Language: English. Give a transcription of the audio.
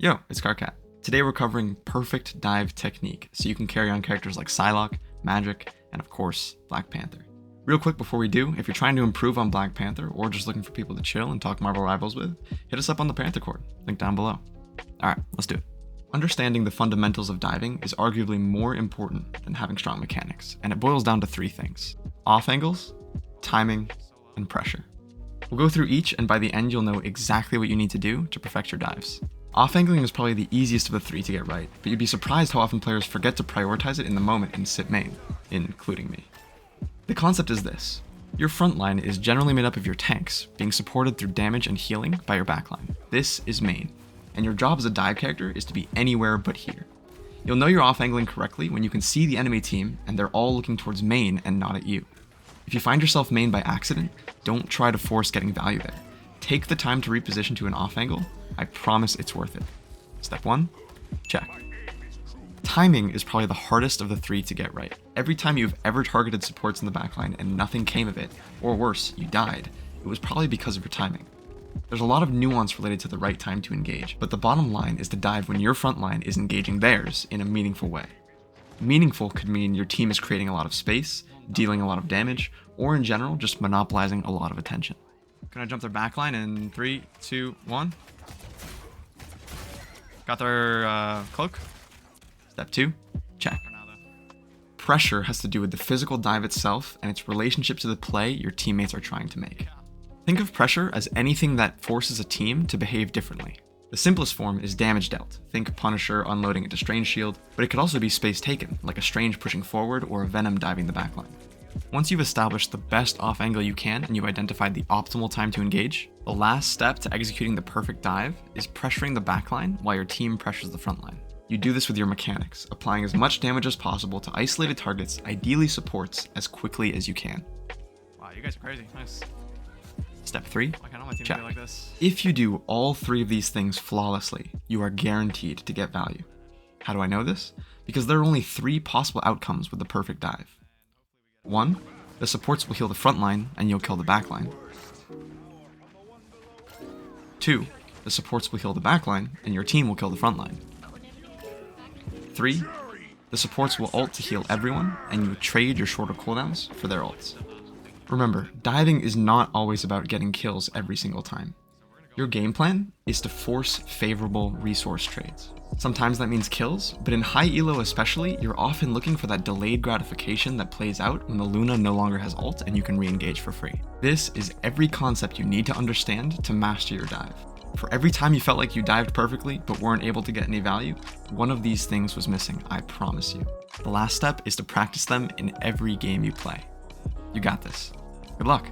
Yo, it's Carcat. Today we're covering perfect dive technique, so you can carry on characters like Psylocke, Magic, and of course, Black Panther. Real quick before we do, if you're trying to improve on Black Panther or just looking for people to chill and talk Marvel Rivals with, hit us up on the Panther Court, link down below. Alright, let's do it. Understanding the fundamentals of diving is arguably more important than having strong mechanics, and it boils down to three things: off angles, timing, and pressure. We'll go through each, and by the end you'll know exactly what you need to do to perfect your dives. Off-angling is probably the easiest of the three to get right, but you'd be surprised how often players forget to prioritize it in the moment and sit main, including me. The concept is this: your front line is generally made up of your tanks, being supported through damage and healing by your backline. This is main, and your job as a dive character is to be anywhere but here. You'll know you're off-angling correctly when you can see the enemy team and they're all looking towards main and not at you. If you find yourself main by accident, don't try to force getting value there. Take the time to reposition to an off angle. I promise it's worth it. Step 1, check. Timing is probably the hardest of the three to get right. Every time you've ever targeted supports in the backline and nothing came of it, or worse, you died, it was probably because of your timing. There's a lot of nuance related to the right time to engage, but the bottom line is to dive when your front line is engaging theirs in a meaningful way. Meaningful could mean your team is creating a lot of space, dealing a lot of damage, or in general, just monopolizing a lot of attention. Gonna jump their backline in 3, 2, 1. Got their cloak. Step 2, check. Pressure has to do with the physical dive itself and its relationship to the play your teammates are trying to make. Think of pressure as anything that forces a team to behave differently. The simplest form is damage dealt. Think Punisher unloading a Strange shield, but it could also be space taken, like a Strange pushing forward or a Venom diving the backline. Once you've established the best off angle you can and you've identified the optimal time to engage, the last step to executing the perfect dive is pressuring the backline while your team pressures the front line. You do this with your mechanics, applying as much damage as possible to isolated targets, ideally supports, as quickly as you can. Wow, you guys are crazy. Nice. Step 3, Why can't all my teams check. be like this? If you do all three of these things flawlessly, you are guaranteed to get value. How do I know this? Because there are only 3 possible outcomes with the perfect dive. 1, the supports will heal the front line and you'll kill the back line. 2, the supports will heal the back line and your team will kill the front line. 3, the supports will ult to heal everyone and you trade your shorter cooldowns for their ults. Remember, diving is not always about getting kills every single time. Your game plan is to force favorable resource trades. Sometimes that means kills, but in high elo especially, you're often looking for that delayed gratification that plays out when the Luna no longer has ult and you can re-engage for free. This is every concept you need to understand to master your dive. For every time you felt like you dived perfectly but weren't able to get any value, one of these things was missing, I promise you. The last step is to practice them in every game you play. You got this. Good luck.